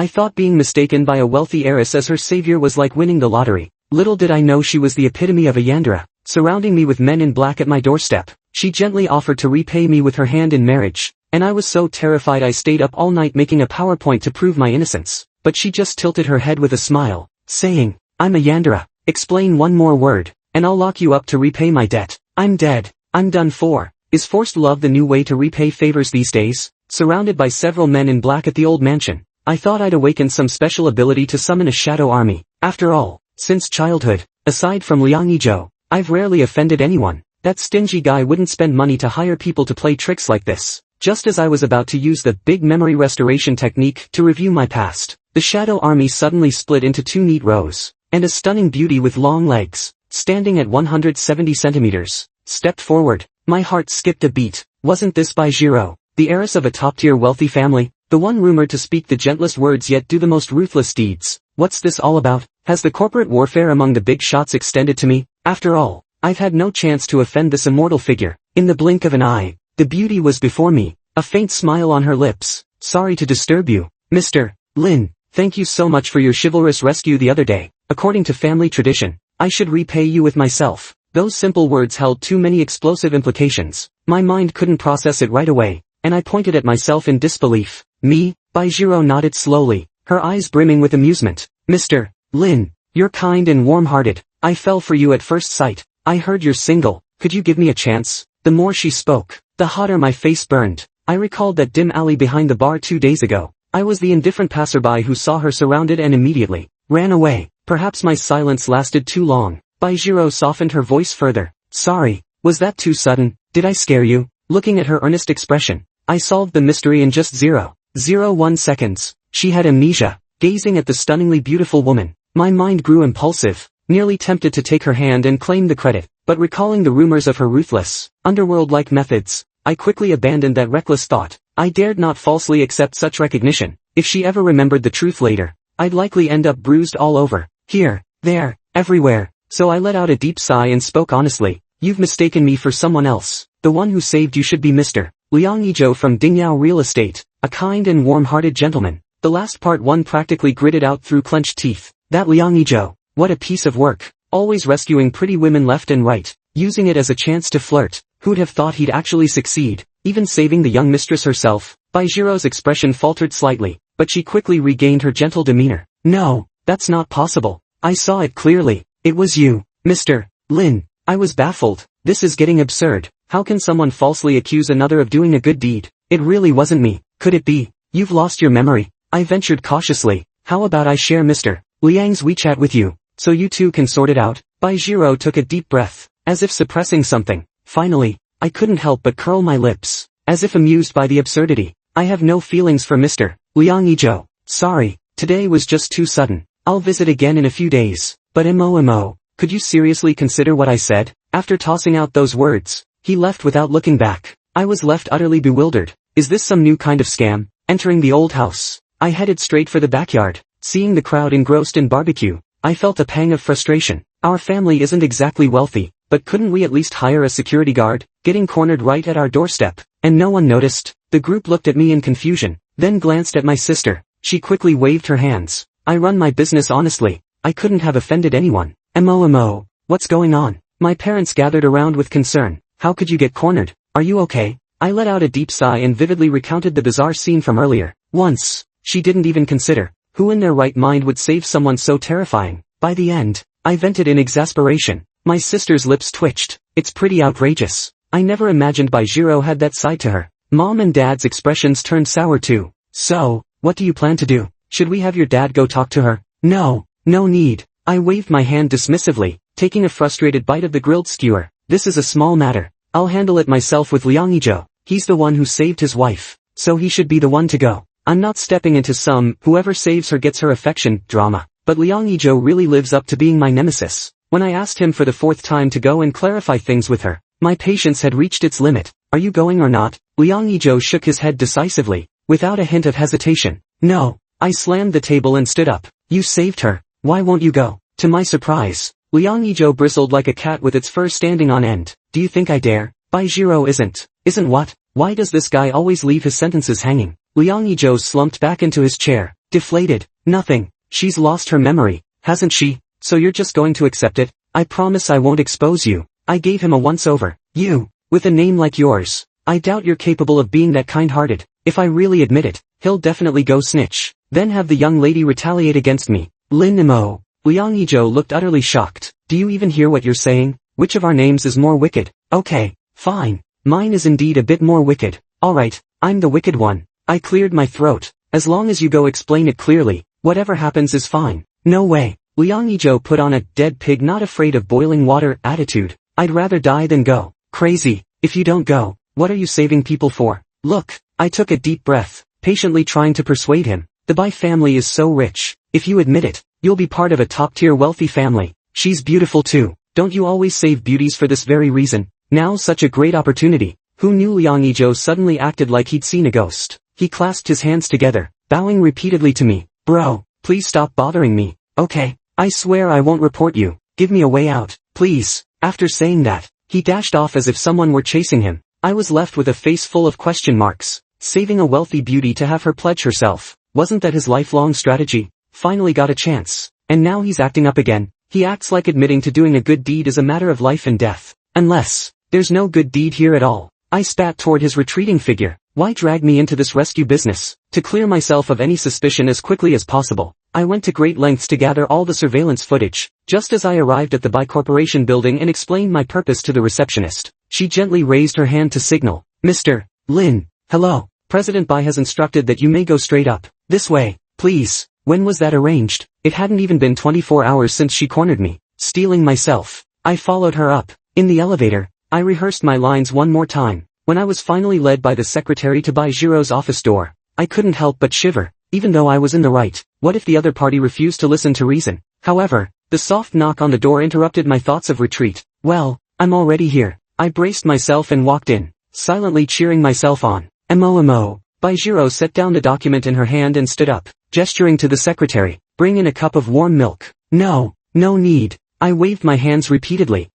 I thought being mistaken by a wealthy heiress as her savior was like winning the lottery. Little did I know she was the epitome of a yandere, surrounding me with men in black at my doorstep. She gently offered to repay me with her hand in marriage, and I was so terrified I stayed up all night making a PowerPoint to prove my innocence. But she just tilted her head with a smile, saying, "I'm a yandere. Explain one more word, and I'll lock you up to repay my debt. I'm dead. I'm done for." Is forced love the new way to repay favors these days? Surrounded by several men in black at the old mansion, I thought I'd awakened some special ability to summon a shadow army. After all, since childhood, aside from Liang Yizhou, I've rarely offended anyone. That stingy guy wouldn't spend money to hire people to play tricks like this. Just as I was about to use the big memory restoration technique to review my past, the shadow army suddenly split into two neat rows, and a stunning beauty with long legs, standing at 170 centimeters, stepped forward. My heart skipped a beat. Wasn't this Bai Zhirou, the heiress of a top-tier wealthy family? The one rumored to speak the gentlest words yet do the most ruthless deeds. What's this all about? Has the corporate warfare among the big shots extended to me? After all, I've had no chance to offend this immortal figure. In the blink of an eye, the beauty was before me, a faint smile on her lips. "Sorry to disturb you, Mr. Lin. Thank you so much for your chivalrous rescue the other day. According to family tradition, I should repay you with myself." Those simple words held too many explosive implications. My mind couldn't process it right away, and I pointed at myself in disbelief. "Me?" Bai Zhirou nodded slowly, her eyes brimming with amusement. "Mr. Lin, you're kind and warm-hearted. I fell for you at first sight. I heard you're single. Could you give me a chance?" The more she spoke, the hotter my face burned. I recalled that dim alley behind the bar 2 days ago. I was the indifferent passerby who saw her surrounded and immediately ran away. Perhaps my silence lasted too long. Bai Zhirou softened her voice further. "Sorry, was that too sudden? Did I scare you?" Looking at her earnest expression, I solved the mystery in just 0.01 seconds. She had amnesia. Gazing at the stunningly beautiful woman, my mind grew impulsive, nearly tempted to take her hand and claim the credit, but recalling the rumors of her ruthless, underworld-like methods, I quickly abandoned that reckless thought. I dared not falsely accept such recognition. If she ever remembered the truth later, I'd likely end up bruised all over. Here, there, everywhere. So I let out a deep sigh and spoke honestly. "You've mistaken me for someone else. The one who saved you should be Mr. Liang Yizhou from Dingyao Real Estate, a kind and warm-hearted gentleman." The last part one practically gritted out through clenched teeth. That Liang Yizhou, what a piece of work. Always rescuing pretty women left and right, using it as a chance to flirt. Who'd have thought he'd actually succeed, even saving the young mistress herself? Bai Zhirou's expression faltered slightly, but she quickly regained her gentle demeanor. "No, that's not possible. I saw it clearly. It was you, Mr. Lin." I was baffled. This is getting absurd. How can someone falsely accuse another of doing a good deed? It really wasn't me. Could it be? You've lost your memory. I ventured cautiously. How about I share Mr. Liang's WeChat with you, so you two can sort it out? Bai Zhirou took a deep breath, as if suppressing something. Finally, I couldn't help but curl my lips, as if amused by the absurdity. "I have no feelings for Mr. Liang Yizhou. Sorry, today was just too sudden. I'll visit again in a few days. But Mo, could you seriously consider what I said?" After tossing out those words, he left without looking back. I was left utterly bewildered. Is this some new kind of scam? Entering the old house, I headed straight for the backyard. Seeing the crowd engrossed in barbecue, I felt a pang of frustration. Our family isn't exactly wealthy, but couldn't we at least hire a security guard? Getting cornered right at our doorstep, and no one noticed. The group looked at me in confusion, then glanced at my sister. She quickly waved her hands. "I run my business honestly. I couldn't have offended anyone." Mo, what's going on?" My parents gathered around with concern. "How could you get cornered? Are you okay?" I let out a deep sigh and vividly recounted the bizarre scene from earlier. Once, she didn't even consider. Who in their right mind would save someone so terrifying? By the end, I vented in exasperation. My sister's lips twitched. "It's pretty outrageous. I never imagined Bai Zhirou had that side to her." Mom and Dad's expressions turned sour too. "So, what do you plan to do? Should we have your dad go talk to her?" No need." I waved my hand dismissively, taking a frustrated bite of the grilled skewer. "This is a small matter. I'll handle it myself with Liang Yizhou. He's the one who saved his wife, so he should be the one to go. I'm not stepping into some whoever saves her gets her affection drama. But Liang Yizhou really lives up to being my nemesis." When I asked him for the 4th time to go and clarify things with her, my patience had reached its limit. "Are you going or not?" Liang Yizhou shook his head decisively, without a hint of hesitation. "No." I slammed the table and stood up. "You saved her. Why won't you go?" To my surprise, Liang Yizhou bristled like a cat with its fur standing on end. "Do you think I dare?" Bai Zhirou isn't what? Why does this guy always leave his sentences hanging? Liang Yizhou slumped back into his chair. Deflated. Nothing. She's lost her memory, hasn't she? So you're just going to accept it? I promise I won't expose you. I gave him a once-over. You, with a name like yours. I doubt you're capable of being that kind-hearted. If I really admit it, he'll definitely go snitch. Then have the young lady retaliate against me. Lin Mo. Liang Yizhou looked utterly shocked. Do you even hear what you're saying? Which of our names is more wicked? Okay, fine. Mine is indeed a bit more wicked. Alright, I'm the wicked one. I cleared my throat. As long as you go explain it clearly, whatever happens is fine. No way. Liang Yizhou put on a dead pig not afraid of boiling water attitude. I'd rather die than go. Crazy. If you don't go, what are you saving people for? Look, I took a deep breath, patiently trying to persuade him. The Bai family is so rich. If you admit it, you'll be part of a top-tier wealthy family. She's beautiful too. Don't you always save beauties for this very reason? Now such a great opportunity. Who knew? Liang Yizhou suddenly acted like he'd seen a ghost. He clasped his hands together, bowing repeatedly to me. Bro, please stop bothering me. Okay, I swear I won't report you. Give me a way out, please. After saying that, he dashed off as if someone were chasing him. I was left with a face full of question marks. Saving a wealthy beauty to have her pledge herself. Wasn't that his lifelong strategy? Finally got a chance. And now he's acting up again. He acts like admitting to doing a good deed is a matter of life and death. Unless, there's no good deed here at all. I spat toward his retreating figure. Why drag me into this rescue business? To clear myself of any suspicion as quickly as possible, I went to great lengths to gather all the surveillance footage. Just as I arrived at the Bai Corporation building and explained my purpose to the receptionist, she gently raised her hand to signal. Mr. Lin, hello. President Bai has instructed that you may go straight up. This way, please. When was that arranged? It hadn't even been 24 hours since she cornered me, stealing myself. I followed her up. In the elevator, I rehearsed my lines one more time. When I was finally led by the secretary to Bai Zhirou's office door, I couldn't help but shiver. Even though I was in the right, what if the other party refused to listen to reason? However, the soft knock on the door interrupted my thoughts of retreat. Well, I'm already here. I braced myself and walked in, silently cheering myself on. Mo. Bai Zhirou set down the document in her hand and stood up, gesturing to the secretary. Bring in a cup of warm milk. No need. I waved my hands repeatedly.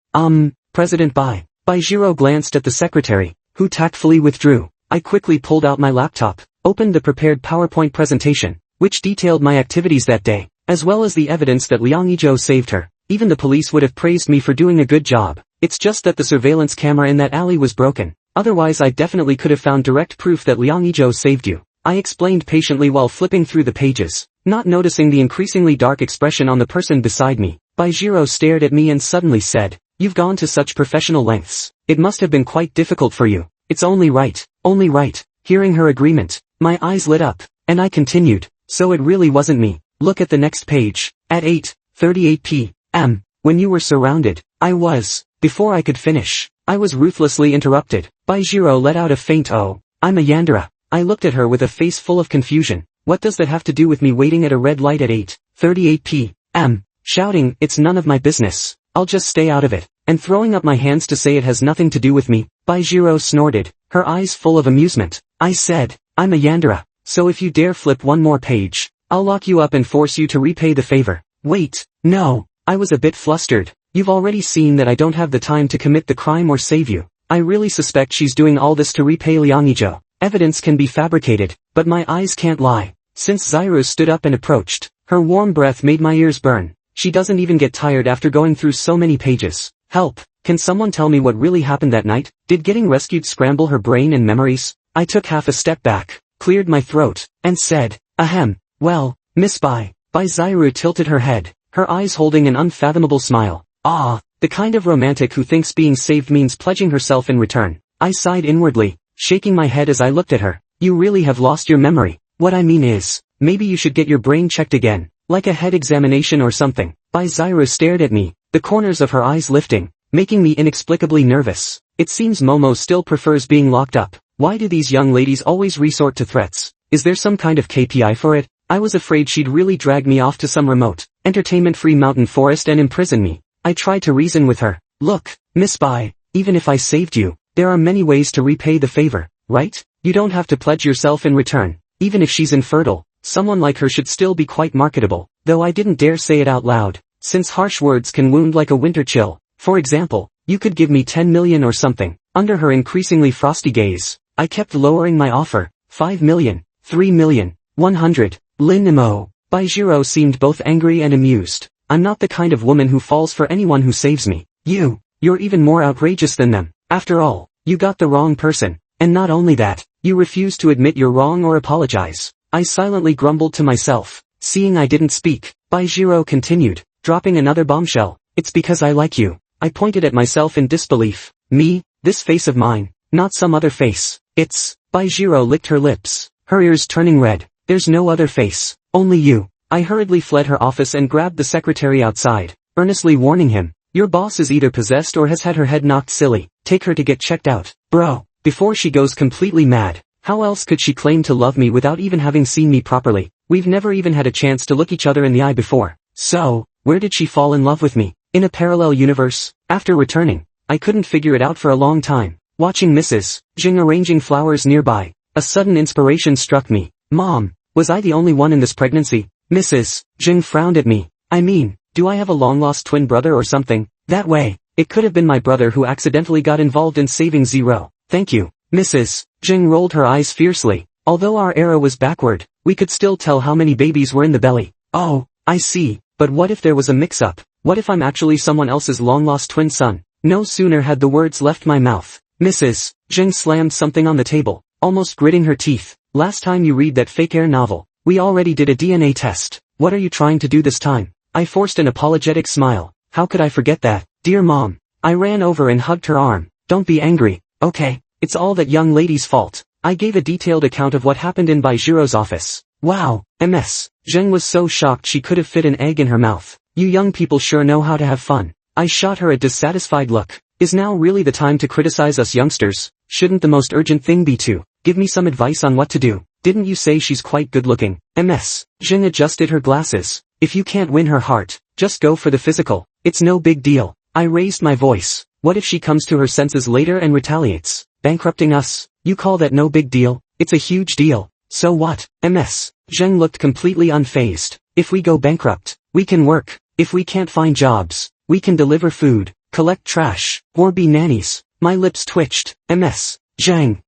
President Bai. Bai Zhirou glanced at the secretary, who tactfully withdrew. I quickly pulled out my laptop, opened the prepared PowerPoint presentation, which detailed my activities that day, as well as the evidence that Liang Yizhou saved her. Even the police would have praised me for doing a good job. It's just that the surveillance camera in that alley was broken. Otherwise I definitely could have found direct proof that Liang Yizhou saved you. I explained patiently while flipping through the pages, not noticing the increasingly dark expression on the person beside me. Bai Zhirou stared at me and suddenly said, "You've gone to such professional lengths. It must have been quite difficult for you. It's only right. Hearing her agreement, my eyes lit up, and I continued, so it really wasn't me. Look at the next page. At 8:38 p.m., when you were surrounded, before I could finish, I was ruthlessly interrupted. Bai Zhirou let out a faint "oh." I'm a yandere. I looked at her with a face full of confusion. What does that have to do with me waiting at a red light at 8:38 p.m., shouting, "It's none of my business. I'll just stay out of it," and throwing up my hands to say it has nothing to do with me? Bai Zhirou snorted, her eyes full of amusement. I said, "I'm a yandere, so if you dare flip one more page, I'll lock you up and force you to repay the favor." Wait, no. I was a bit flustered. You've already seen that I don't have the time to commit the crime or save you. I really suspect she's doing all this to repay Liang Yizhou. Evidence can be fabricated, but my eyes can't lie. Since Zhirou stood up and approached, her warm breath made my ears burn. She doesn't even get tired after going through so many pages. Help! Can someone tell me what really happened that night? Did getting rescued scramble her brain and memories? I took half a step back, cleared my throat, and said, "Ahem. Well, Miss Bai." Bai Zhirou tilted her head, her eyes holding an unfathomable smile. Ah, the kind of romantic who thinks being saved means pledging herself in return. I sighed inwardly, shaking my head as I looked at her. You really have lost your memory. What I mean is, maybe you should get your brain checked again, like a head examination or something. Bai Zhirou stared at me, the corners of her eyes lifting, making me inexplicably nervous. It seems Momo still prefers being locked up. Why do these young ladies always resort to threats? Is there some kind of KPI for it? I was afraid she'd really drag me off to some remote, entertainment-free mountain forest and imprison me. I tried to reason with her. Look, Miss Bai, even if I saved you, there are many ways to repay the favor, right? You don't have to pledge yourself in return. Even if she's infertile, someone like her should still be quite marketable, though I didn't dare say it out loud, since harsh words can wound like a winter chill. For example, you could give me 10 million or something. Under her increasingly frosty gaze, I kept lowering my offer. 5 million, 3 million, 100. Lin Mo. Bai Zhirou seemed both angry and amused. I'm not the kind of woman who falls for anyone who saves me. You're even more outrageous than them. After all, you got the wrong person. And not only that, you refuse to admit you're wrong or apologize. I silently grumbled to myself. Seeing I didn't speak, Bai Zhirou continued, dropping another bombshell. It's because I like you. I pointed at myself in disbelief. Me? This face of mine? Not some other face. It's... Bai Zhirou licked her lips, her ears turning red. There's no other face. Only you. I hurriedly fled her office and grabbed the secretary outside, earnestly warning him. Your boss is either possessed or has had her head knocked silly. Take her to get checked out. Bro. Before she goes completely mad. How else could she claim to love me without even having seen me properly? We've never even had a chance to look each other in the eye before. So, where did she fall in love with me? In a parallel universe? After returning, I couldn't figure it out for a long time. Watching Mrs. Zhang arranging flowers nearby, a sudden inspiration struck me. Mom, was I the only one in this pregnancy? Mrs. Zhang frowned at me. I mean, do I have a long-lost twin brother or something? That way, it could have been my brother who accidentally got involved in saving Zhirou. Thank you. Mrs. Zhang rolled her eyes fiercely. Although our era was backward, we could still tell how many babies were in the belly. Oh, I see. But what if there was a mix-up? What if I'm actually someone else's long-lost twin son? No sooner had the words left my mouth. Mrs. Zhang slammed something on the table, almost gritting her teeth. Last time you read that fake air novel, we already did a DNA test. What are you trying to do this time? I forced an apologetic smile. How could I forget that? Dear Mom. I ran over and hugged her arm. Don't be angry, okay? It's all that young lady's fault. I gave a detailed account of what happened in Bai Zhirou's office. Wow, Ms. Zhang was so shocked she could have fit an egg in her mouth. You young people sure know how to have fun. I shot her a dissatisfied look. Is now really the time to criticize us youngsters? Shouldn't the most urgent thing be to give me some advice on what to do? Didn't you say she's quite good looking? Ms. Zhang adjusted her glasses. If you can't win her heart, just go for the physical. It's no big deal. I raised my voice. What if she comes to her senses later and retaliates? Bankrupting us? You call that no big deal? It's a huge deal. So what? Ms. Zhang looked completely unfazed. If we go bankrupt, we can work. If we can't find jobs, we can deliver food, collect trash, or be nannies. My lips twitched. Ms. Zhang,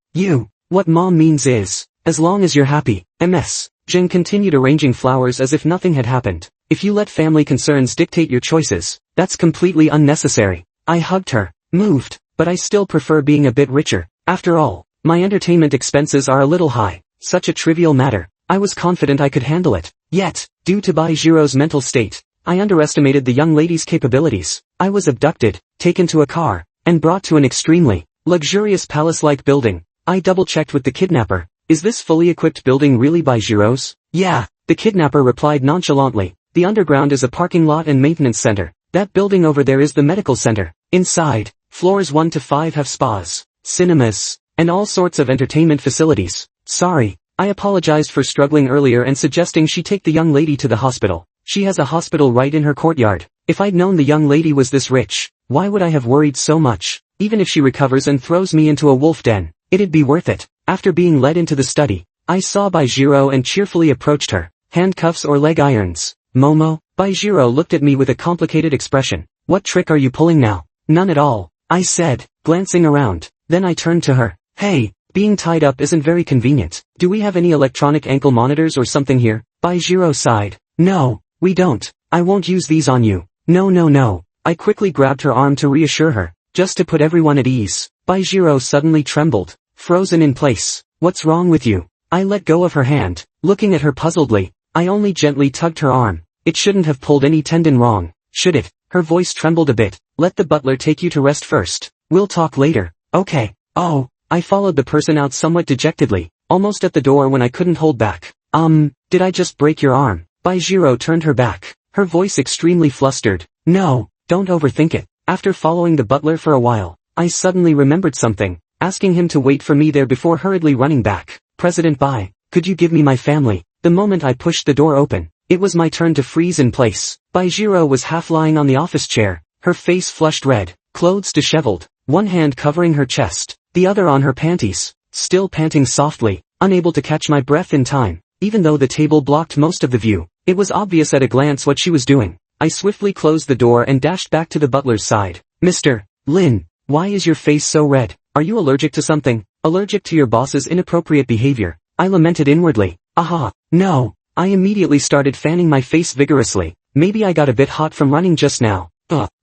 what Mom means is, as long as you're happy. Ms. Zhang continued arranging flowers as if nothing had happened. If you let family concerns dictate your choices, that's completely unnecessary. I hugged her, moved, but I still prefer being a bit richer. After all, my entertainment expenses are a little high. Such a trivial matter. I was confident I could handle it. Yet, due to Bai Zhirou's mental state, I underestimated the young lady's capabilities. I was abducted, taken to a car, and brought to an extremely luxurious palace-like building. I double-checked with the kidnapper. Is this fully equipped building really Bai Zhirou's? Yeah, the kidnapper replied nonchalantly. The underground is a parking lot and maintenance center. That building over there is the medical center. Inside, floors 1 to 5 have spas, cinemas, and all sorts of entertainment facilities. Sorry, I apologized for struggling earlier and suggesting she take the young lady to the hospital. She has a hospital right in her courtyard. If I'd known the young lady was this rich, why would I have worried so much? Even if she recovers and throws me into a wolf den, it'd be worth it. After being led into the study, I saw Bai Zhirou and cheerfully approached her. Handcuffs or leg irons? Momo? Bai Zhirou looked at me with a complicated expression. What trick are you pulling now? None at all, I said, glancing around. Then I turned to her. Hey, being tied up isn't very convenient. Do we have any electronic ankle monitors or something here? Bai Zhirou sighed. No, we don't. I won't use these on you. No. I quickly grabbed her arm to reassure her, just to put everyone at ease. Bai Zhirou suddenly trembled, frozen in place. What's wrong with you? I let go of her hand, looking at her puzzledly. I only gently tugged her arm. It shouldn't have pulled any tendon wrong, should it? Her voice trembled a bit. Let the butler take you to rest first. We'll talk later. Okay. Oh. I followed the person out somewhat dejectedly, almost at the door when I couldn't hold back. Did I just break your arm? Bai Zhirou turned her back, her voice extremely flustered. No, don't overthink it. After following the butler for a while, I suddenly remembered something, asking him to wait for me there before hurriedly running back. President Bai, could you give me my family? The moment I pushed the door open, it was my turn to freeze in place. Bai Zhirou was half lying on the office chair, her face flushed red, clothes disheveled, one hand covering her chest, the other on her panties, still panting softly, unable to catch my breath in time. Even though the table blocked most of the view, it was obvious at a glance what she was doing. I swiftly closed the door and dashed back to the butler's side. Mr. Lin, why is your face so red? Are you allergic to something? Allergic to your boss's inappropriate behavior? I lamented inwardly. Aha, no, I immediately started fanning my face vigorously. Maybe I got a bit hot from running just now.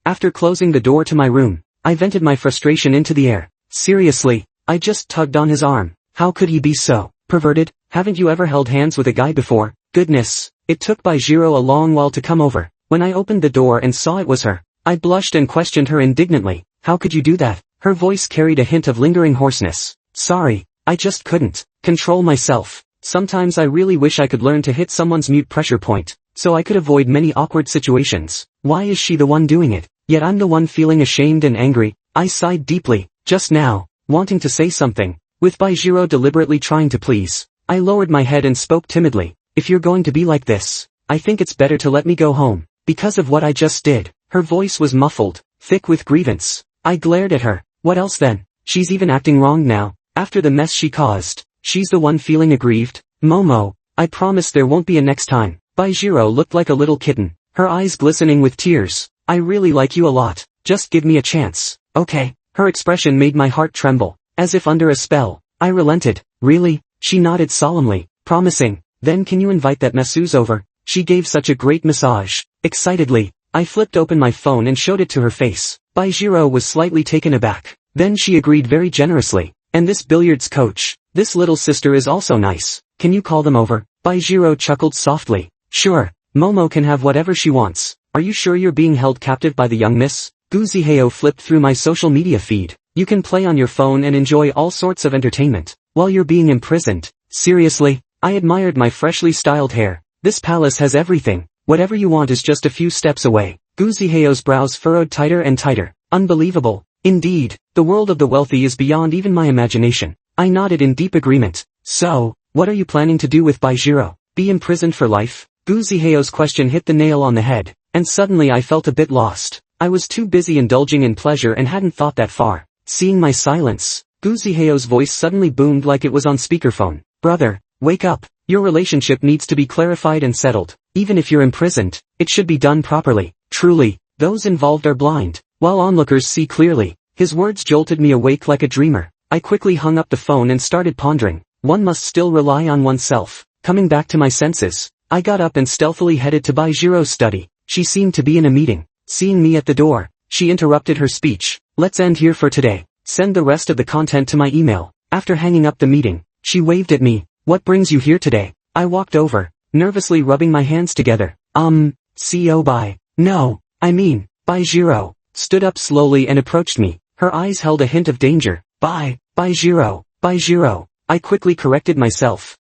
After closing the door to my room, I vented my frustration into the air. Seriously, I just tugged on his arm. How could he be so perverted? Haven't you ever held hands with a guy before? Goodness. It took Bai Zhirou a long while to come over. When I opened the door and saw it was her, I blushed and questioned her indignantly. How could you do that? Her voice carried a hint of lingering hoarseness. Sorry, I just couldn't control myself. Sometimes I really wish I could learn to hit someone's mute pressure point, so I could avoid many awkward situations. Why is she the one doing it? Yet I'm the one feeling ashamed and angry. I sighed deeply, just now, wanting to say something, with Bai Zhirou deliberately trying to please. I lowered my head and spoke timidly. If you're going to be like this, I think it's better to let me go home. Because of what I just did. Her voice was muffled, thick with grievance. I glared at her. What else then? She's even acting wrong now, after the mess she caused. She's the one feeling aggrieved. Momo, I promise there won't be a next time. Bai Zhirou looked like a little kitten, her eyes glistening with tears. I really like you a lot. Just give me a chance. Okay. Her expression made my heart tremble, as if under a spell. I relented. Really? She nodded solemnly, promising. Then can you invite that masseuse over? She gave such a great massage. Excitedly, I flipped open my phone and showed it to her face. Bai Zhirou was slightly taken aback. Then she agreed very generously. And this billiards coach, this little sister is also nice. Can you call them over? Bai Zhirou chuckled softly. Sure, Momo can have whatever she wants. Are you sure you're being held captive by the young miss? Gu Zihao flipped through my social media feed. You can play on your phone and enjoy all sorts of entertainment, while you're being imprisoned. Seriously? I admired my freshly styled hair. This palace has everything. Whatever you want is just a few steps away. Gu Zihao's brows furrowed tighter and tighter. Unbelievable. Indeed, the world of the wealthy is beyond even my imagination. I nodded in deep agreement. So, what are you planning to do with Bai Zhirou? Be imprisoned for life? Gu Zihao's question hit the nail on the head, and suddenly I felt a bit lost. I was too busy indulging in pleasure and hadn't thought that far. Seeing my silence, Gu Zihao's voice suddenly boomed like it was on speakerphone. Brother, wake up. Your relationship needs to be clarified and settled. Even if you're imprisoned, it should be done properly. Truly, those involved are blind, while onlookers see clearly. His words jolted me awake like a dreamer. I quickly hung up the phone and started pondering. One must still rely on oneself. Coming back to my senses, I got up and stealthily headed to Bai Zhirou's study. She seemed to be in a meeting. Seeing me at the door, she interrupted her speech. Let's end here for today. Send the rest of the content to my email. After hanging up the meeting, she waved at me. What brings you here today? I walked over, nervously rubbing my hands together. CEO Bai. No, I mean, Bai Zhirou, stood up slowly and approached me. Her eyes held a hint of danger. Bai Zhirou. I quickly corrected myself.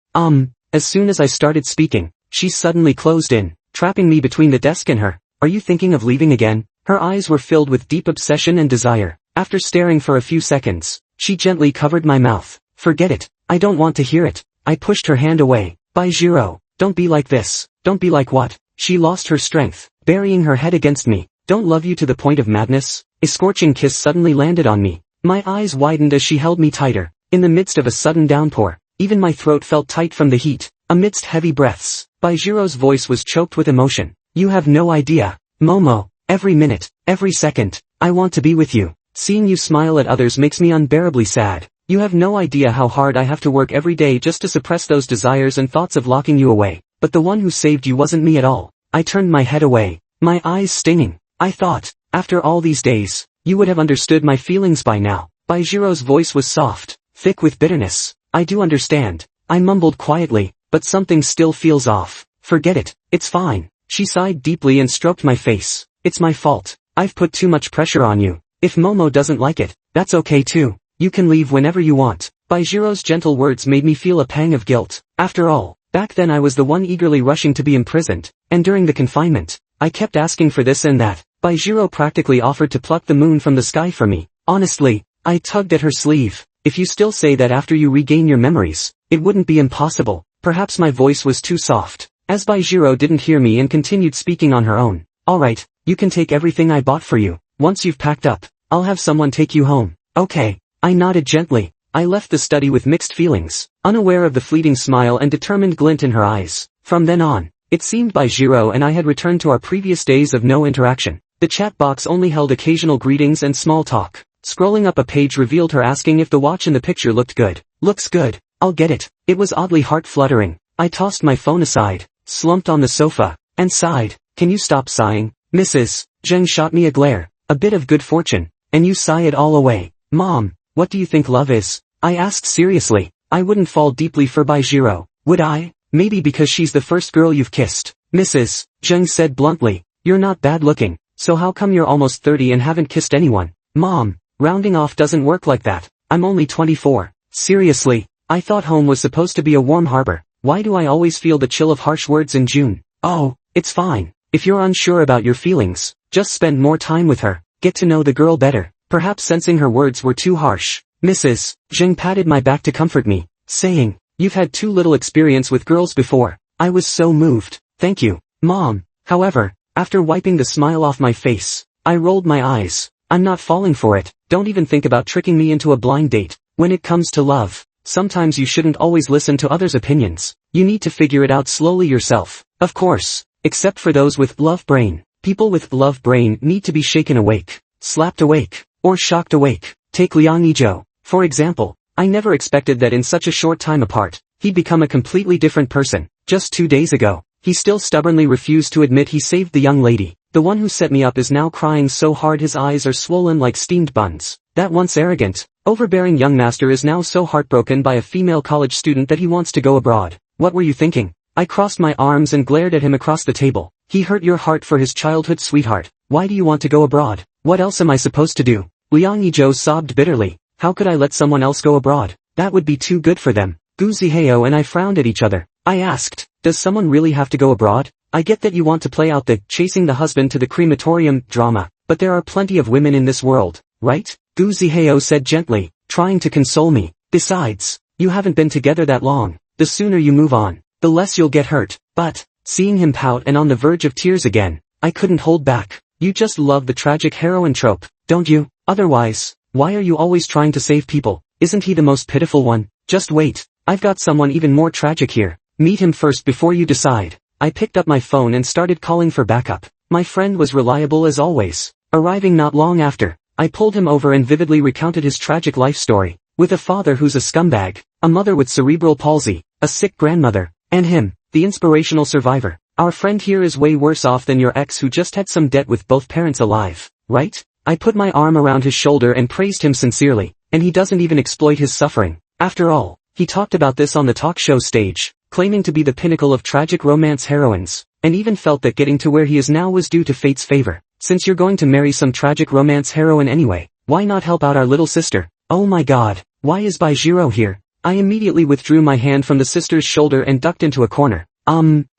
As soon as I started speaking, she suddenly closed in, trapping me between the desk and her. Are you thinking of leaving again? Her eyes were filled with deep obsession and desire. After staring for a few seconds, she gently covered my mouth. Forget it. I don't want to hear it. I pushed her hand away. Bai Zhirou, don't be like this. Don't be like what? She lost her strength, burying her head against me. Don't love you to the point of madness? A scorching kiss suddenly landed on me. My eyes widened as she held me tighter. In the midst of a sudden downpour, even my throat felt tight from the heat. Amidst heavy breaths, Bai Zhirou's voice was choked with emotion. You have no idea, Momo. Every minute, every second, I want to be with you. Seeing you smile at others makes me unbearably sad. You have no idea how hard I have to work every day just to suppress those desires and thoughts of locking you away. But the one who saved you wasn't me at all. I turned my head away, my eyes stinging. I thought, after all these days, you would have understood my feelings by now. Bai Zhirou's voice was soft, thick with bitterness. I do understand. I mumbled quietly, but something still feels off. Forget it. It's fine. She sighed deeply and stroked my face. It's my fault. I've put too much pressure on you. If Momo doesn't like it, that's okay too. You can leave whenever you want. Bai Zhirou's gentle words made me feel a pang of guilt. After all, back then I was the one eagerly rushing to be imprisoned, and during the confinement, I kept asking for this and that. Bai Zhirou practically offered to pluck the moon from the sky for me. Honestly, I tugged at her sleeve. If you still say that after you regain your memories, it wouldn't be impossible. Perhaps my voice was too soft, as Bai Zhirou didn't hear me and continued speaking on her own. Alright, you can take everything I bought for you. Once you've packed up, I'll have someone take you home. Okay. I nodded gently. I left the study with mixed feelings, unaware of the fleeting smile and determined glint in her eyes. From then on, it seemed Bai Zhirou and I had returned to our previous days of no interaction. The chat box only held occasional greetings and small talk. Scrolling up a page revealed her asking if the watch in the picture looked good. Looks good. I'll get it. It was oddly heart-fluttering. I tossed my phone aside. slumped on the sofa, and sighed. Can you stop sighing? Mrs. Zheng shot me a glare. A bit of good fortune, and you sigh it all away. Mom, what do you think love is? I asked seriously. I wouldn't fall deeply for Bai Zhirou, would I? Maybe because she's the first girl you've kissed. Mrs. Zheng said bluntly. You're not bad looking, so how come you're almost 30 and haven't kissed anyone? Mom, rounding off doesn't work like that. I'm only 24. Seriously, I thought home was supposed to be a warm harbor. Why do I always feel the chill of harsh words in June? Oh, it's fine. If you're unsure about your feelings, just spend more time with her. Get to know the girl better. Perhaps sensing her words were too harsh, Mrs. Zheng patted my back to comfort me, saying, you've had too little experience with girls before. I was so moved. Thank you, Mom. However, after wiping the smile off my face, I rolled my eyes. I'm not falling for it. Don't even think about tricking me into a blind date. When it comes to love, sometimes you shouldn't always listen to others' opinions. You need to figure it out slowly yourself. Of course, except for those with love brain. People with love brain need to be shaken awake, slapped awake, or shocked awake. Take Liang Yizhou, for example. I never expected that in such a short time apart, he'd become a completely different person. Just 2 days ago, he still stubbornly refused to admit he saved the young lady. The one who set me up is now crying so hard his eyes are swollen like steamed buns. That once arrogant, overbearing young master is now so heartbroken by a female college student that he wants to go abroad. What were you thinking? I crossed my arms and glared at him across the table. He hurt your heart for his childhood sweetheart. Why do you want to go abroad? What else am I supposed to do? Liang Yizhou sobbed bitterly. How could I let someone else go abroad? That would be too good for them. Gu Zihao and I frowned at each other. I asked, does someone really have to go abroad? I get that you want to play out the chasing the husband to the crematorium drama, but there are plenty of women in this world, right? Gu Zihao said gently, trying to console me. Besides, you haven't been together that long. The sooner you move on, the less you'll get hurt. But, seeing him pout and on the verge of tears again, I couldn't hold back. You just love the tragic heroine trope, don't you? Otherwise, why are you always trying to save people? Isn't he the most pitiful one? Just wait, I've got someone even more tragic here. Meet him first before you decide. I picked up my phone and started calling for backup. My friend was reliable as always. Arriving not long after, I pulled him over and vividly recounted his tragic life story. With a father who's a scumbag, a mother with cerebral palsy, a sick grandmother, and him, the inspirational survivor. Our friend here is way worse off than your ex who just had some debt with both parents alive, right? I put my arm around his shoulder and praised him sincerely, and he doesn't even exploit his suffering. After all, he talked about this on the talk show stage, claiming to be the pinnacle of tragic romance heroines, and even felt that getting to where he is now was due to fate's favor. Since you're going to marry some tragic romance heroine anyway, why not help out our little sister? Oh my god, why is Bai Zhirou here? I immediately withdrew my hand from the sister's shoulder and ducked into a corner.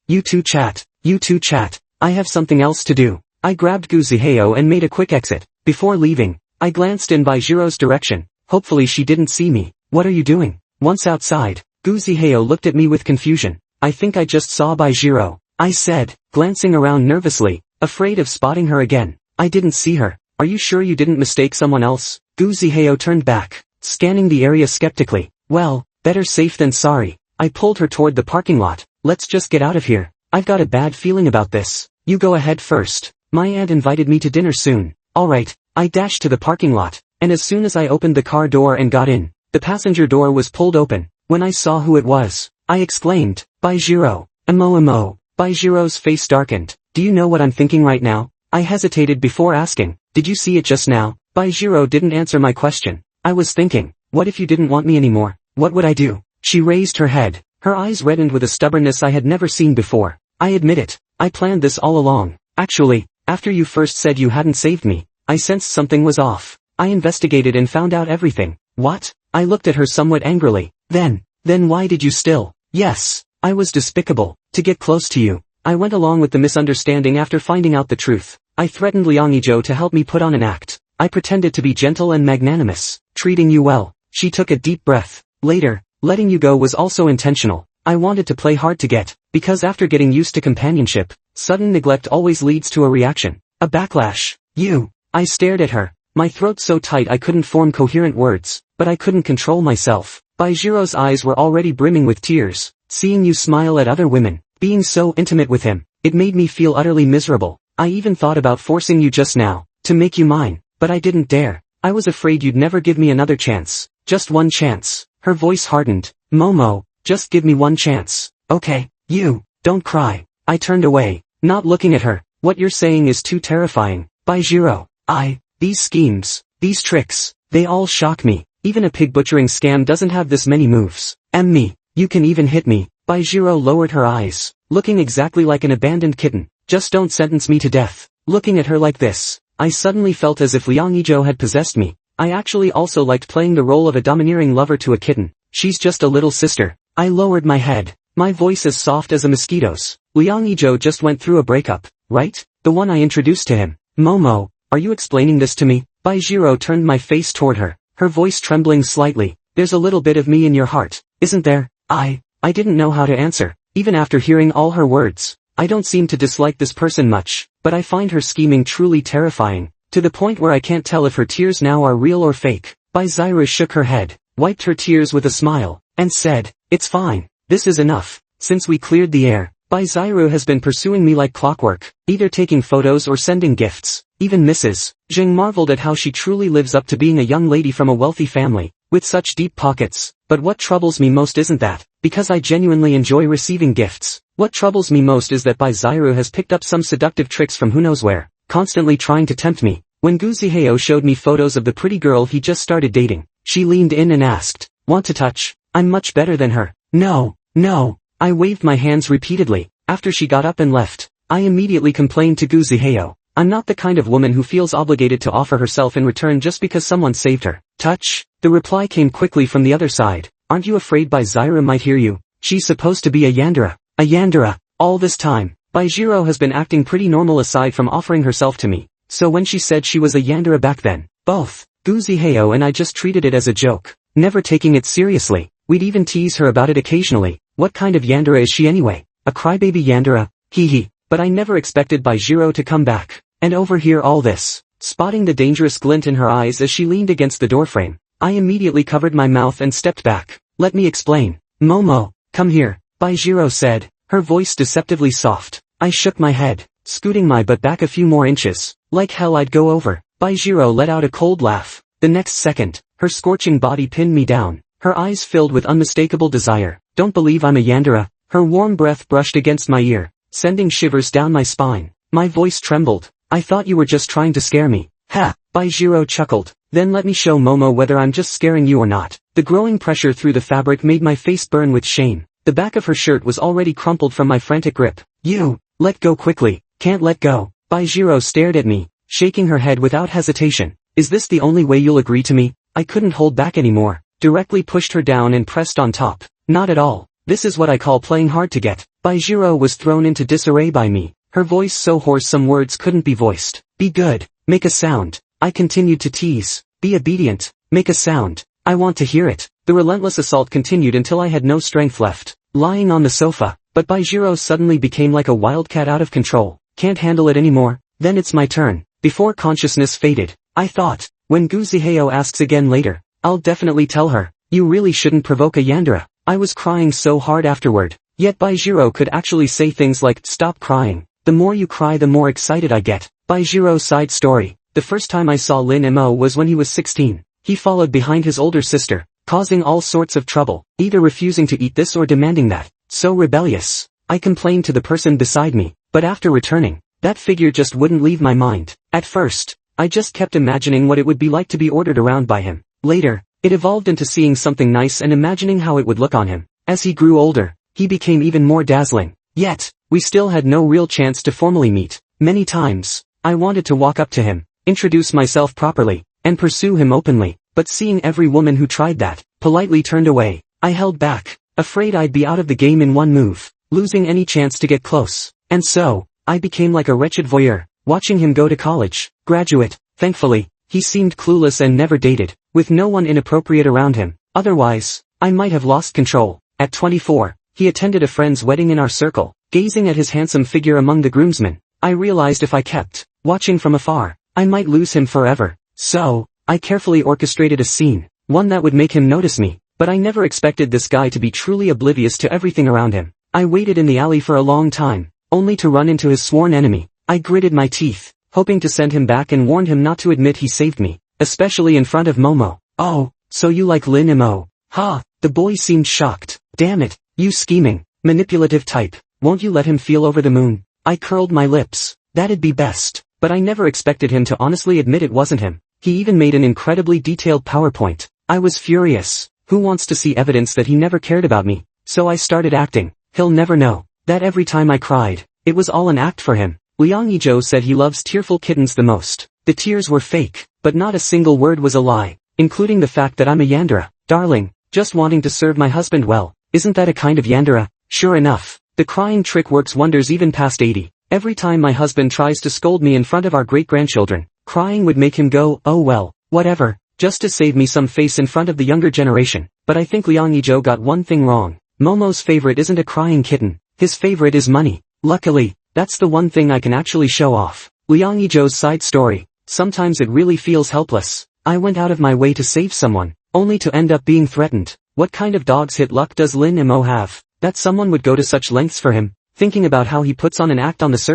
You two chat. I have something else to do. I grabbed Gu Zihao and made a quick exit. Before leaving, I glanced in Bai Zhirou's direction. Hopefully she didn't see me. What are you doing? Once outside, Gu Zihao looked at me with confusion. I think I just saw Bai Zhirou, I said, glancing around nervously, afraid of spotting her again. I didn't see her. Are you sure you didn't mistake someone else? Gu Zihao turned back, scanning the area skeptically. Well, better safe than sorry. I pulled her toward the parking lot. Let's just get out of here. I've got a bad feeling about this. You go ahead first. My aunt invited me to dinner soon. Alright, I dashed to the parking lot, and as soon as I opened the car door and got in, the passenger door was pulled open. When I saw who it was, I exclaimed, Bai Zhirou. Emo. Bai Zhirou's face darkened. Do you know what I'm thinking right now? I hesitated before asking. Did you see it just now? Bai Zhirou didn't answer my question. I was thinking, what if you didn't want me anymore? What would I do? She raised her head. Her eyes reddened with a stubbornness I had never seen before. I admit it. I planned this all along. Actually, after you first said you hadn't saved me, I sensed something was off. I investigated and found out everything. What? I looked at her somewhat angrily. Then why did you still? Yes, I was despicable. To get close to you, I went along with the misunderstanding after finding out the truth. I threatened Liang Yizhou to help me put on an act. I pretended to be gentle and magnanimous, treating you well. She took a deep breath. Later, letting you go was also intentional. I wanted to play hard to get, because after getting used to companionship, sudden neglect always leads to a reaction. A backlash. You. I stared at her, my throat so tight I couldn't form coherent words, but I couldn't control myself. Bai Zhirou's eyes were already brimming with tears. Seeing you smile at other women, being so intimate with him, it made me feel utterly miserable. I even thought about forcing you just now, to make you mine, but I didn't dare. I was afraid you'd never give me another chance. Just one chance. Her voice hardened. Momo, just give me one chance. Okay, you. don't cry. I turned away, not looking at her. What you're saying is too terrifying, Bai Zhirou. These schemes, these tricks, they all shock me. Even a pig butchering scam doesn't have this many moves. Me, you can even hit me. Bai Zhirou lowered her eyes, looking exactly like an abandoned kitten. Just don't sentence me to death. Looking at her like this, I suddenly felt as if Liang Yizhou had possessed me. I actually also liked playing the role of a domineering lover to a kitten. She's just a little sister. I lowered my head, my voice as soft as a mosquito's. Liang Yizhou just went through a breakup, right? The one I introduced to him. Momo, are you explaining this to me? Bai Zhirou turned my face toward her, her voice trembling slightly. There's a little bit of me in your heart, isn't there? I didn't know how to answer, even after hearing all her words. I don't seem to dislike this person much, but I find her scheming truly terrifying, to the point where I can't tell if her tears now are real or fake. Bai Zhirou shook her head, wiped her tears with a smile, and said, it's fine, this is enough. Since we cleared the air, Bai Zhirou has been pursuing me like clockwork, either taking photos or sending gifts. Even Mrs. Zheng marveled at how she truly lives up to being a young lady from a wealthy family, with such deep pockets. But what troubles me most isn't that, because I genuinely enjoy receiving gifts. What troubles me most is that Bai Zhirou has picked up some seductive tricks from who knows where, constantly trying to tempt me. When Gu Zihao showed me photos of the pretty girl he just started dating, she leaned in and asked, want to touch? I'm much better than her. No. I waved my hands repeatedly. After she got up and left, I immediately complained to Gu Zihao. I'm not the kind of woman who feels obligated to offer herself in return just because someone saved her. Touch? The reply came quickly from the other side. Aren't you afraid Bai Zhirou might hear you? She's supposed to be a yandere. A yandere. All this time, Bai Zhirou has been acting pretty normal aside from offering herself to me. So when she said she was a yandere back then, both Gu Zihao and I just treated it as a joke, never taking it seriously. We'd even tease her about it occasionally. What kind of yandere is she anyway? A crybaby yandere? Hee. But I never expected Bai Zhirou to come back and overhear all this. Spotting the dangerous glint in her eyes as she leaned against the doorframe, I immediately covered my mouth and stepped back. Let me explain. Momo, come here, Bai Zhirou said, her voice deceptively soft. I shook my head, scooting my butt back a few more inches. Like hell I'd go over. Bai Zhirou let out a cold laugh. The next second, her scorching body pinned me down, her eyes filled with unmistakable desire. Don't believe I'm a yandere. Her warm breath brushed against my ear, sending shivers down my spine. My voice trembled. I thought you were just trying to scare me. Ha! Bai Zhirou chuckled. Then let me show Momo whether I'm just scaring you or not. The growing pressure through the fabric made my face burn with shame. The back of her shirt was already crumpled from my frantic grip. You! Let go quickly. Can't let go. Bai Zhirou stared at me, shaking her head without hesitation. Is this the only way you'll agree to me? I couldn't hold back anymore. Directly pushed her down and pressed on top. Not at all. This is what I call playing hard to get. Bai Zhirou was thrown into disarray by me, her voice so hoarse some words couldn't be voiced. Be good. Make a sound. I continued to tease. Be obedient. Make a sound. I want to hear it. The relentless assault continued until I had no strength left, lying on the sofa. But Bai Zhirou suddenly became like a wildcat out of control. Can't handle it anymore. Then it's my turn. Before consciousness faded, I thought, when Gu Zihao asks again later, I'll definitely tell her. You really shouldn't provoke a yandere. I was crying so hard afterward. Yet Bai Zhirou could actually say things like, stop crying. The more you cry the more excited I get. Bai Zhirou's side story. The first time I saw Lin Mo was when he was 16. He followed behind his older sister, causing all sorts of trouble, either refusing to eat this or demanding that. So rebellious. I complained to the person beside me, but after returning, that figure just wouldn't leave my mind. At first, I just kept imagining what it would be like to be ordered around by him. Later, it evolved into seeing something nice and imagining how it would look on him. As he grew older, he became even more dazzling. Yet, we still had no real chance to formally meet. Many times, I wanted to walk up to him, introduce myself properly, and pursue him openly, but seeing every woman who tried that, politely turned away. I held back, afraid I'd be out of the game in one move, losing any chance to get close. And so, I became like a wretched voyeur, watching him go to college, graduate. Thankfully, he seemed clueless and never dated, with no one inappropriate around him. Otherwise, I might have lost control. At 24, he attended a friend's wedding in our circle. Gazing at his handsome figure among the groomsmen, I realized if I kept watching from afar, I might lose him forever. So, I carefully orchestrated a scene, one that would make him notice me. But I never expected this guy to be truly oblivious to everything around him. I waited in the alley for a long time, only to run into his sworn enemy. I gritted my teeth, hoping to send him back and warned him not to admit he saved me, especially in front of Momo. Oh, so you like Lin Mo? Ha! The boy seemed shocked. Damn it, you scheming, manipulative type. Won't you let him feel over the moon? I curled my lips. That'd be best. But I never expected him to honestly admit it wasn't him. He even made an incredibly detailed PowerPoint. I was furious. Who wants to see evidence that he never cared about me? So I started acting. He'll never know that every time I cried, it was all an act for him. Liang Yizhou said he loves tearful kittens the most. The tears were fake, but not a single word was a lie, including the fact that I'm a yandere. Darling, just wanting to serve my husband well. Isn't that a kind of yandere? Sure enough, the crying trick works wonders even past 80. Every time my husband tries to scold me in front of our great-grandchildren, crying would make him go, oh well, whatever, just to save me some face in front of the younger generation. But I think Liang Yizhou got one thing wrong. Momo's favorite isn't a crying kitten. His favorite is money. Luckily, that's the one thing I can actually show off. Liang Yizhou's side story. Sometimes it really feels helpless. I went out of my way to save someone, only to end up being threatened. What kind of dog's hit luck does Lin Mo have, that someone would go to such lengths for him? Thinking about how he puts on an act on the surface.